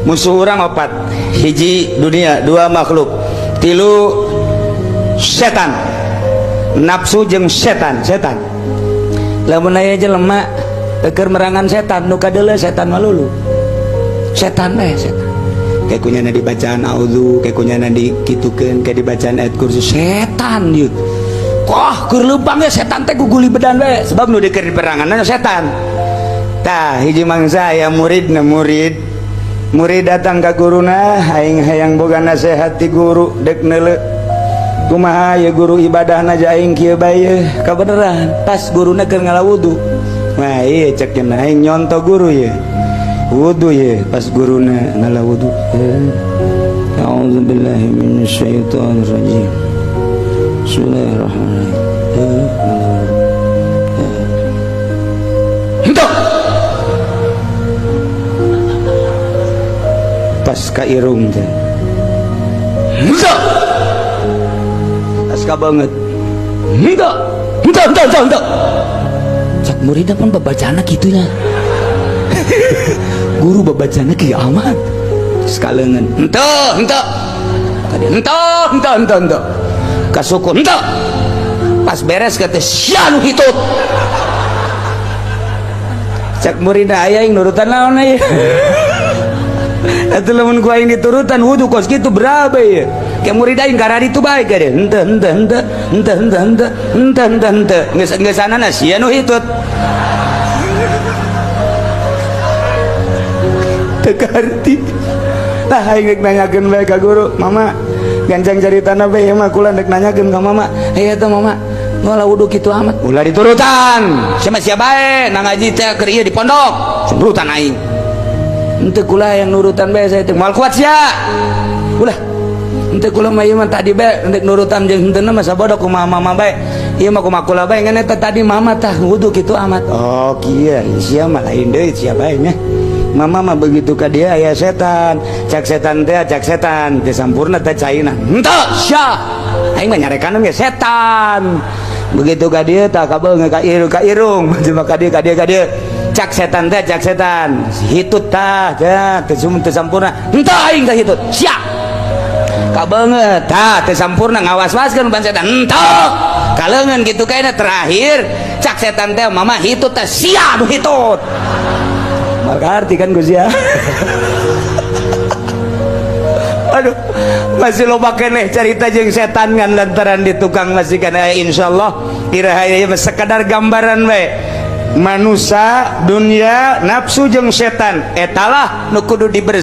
musuh orang opat, hiji dunia, dua makhluk, tilu setan, nafsu jeung setan. Lamun aya jelema keur merangan setan, nu kadeuleu setan malulu. Setan kayak kunyana dibacaan auzu, kayak kunyana dikitukeun, kayak dibacaan ayat kursi, setan ieu. Kah keur leumpang ya setan teh guguli bedan we, sebab nu keur diperanganna setan. Tah hiji mangsa aya murid datang ka guruna, aing hayang boga nasehat ti guru, dek neuleuh kumaha ya guru ibadahna aing kieu bae kabeneran. Pas guruna keur ngalawudu, nah iya cek aing nyonto guru ya wudu ya, pas guruna ngalawudu, a'udzubillahi minasyaitonir rajim, bismillahirrahmanirrahim, hendak pas ka irung teh, hendak pas ka banget, hendak cak murid pun babacana gitunya. Guru babacana kieu amat sekalengan henteu kasukun henteu pas beres kata sia nu hitut cak muridna aya yang nurutan naon aya atuh lamun ku aing diturutan wudu kos kitu berapa ya ke murid aing karena ditu bae gade henteu geus sanana sia nu hitut tekarti. Tah aing nanyakeun bae ka guru, mama ganjang caritana bae mah kula dek nanyakeun ka mama, aya teh mama ngolah wudu kitu amat, ulah diturutan sia bae na ngaji teh keur ieu di pondok nurutan aing henteu kula yang nurutan bae saya teh moal kuat sia ulah henteu kula mah ieu mah tadi bae dek nurutan jeung henteu mah sabodok kumaha mama bae ieu mah kumaha kula bae ngan eta tadi mama tah wudu kitu amat. Oh kieu sia mah lain deui sia bae nya. Mama mah begitu ka dia aya setan, cak setan teh teu sampurna teh caina henteu sia aing mah nyarekan ge setan. Begitu ka dia tah kabeung ka irung cuma ka dia cak setan hitut tah teu sampurna henteu aing teh hitut sia kabeung tah teu sampurna ngawas-waskeun ban setan henteu kaleungeun kitu kaina terakhir cak setan teh mama hitut teh sia nu hitut maka arti kan Gus ya. Aduh masih loba keneh cerita jeung setan ngan lantaran di tukang masih kana insyaallah iraha sekadar gambaran we manusia dunia nafsu jeung setan etalah nu kudu dibersihkan.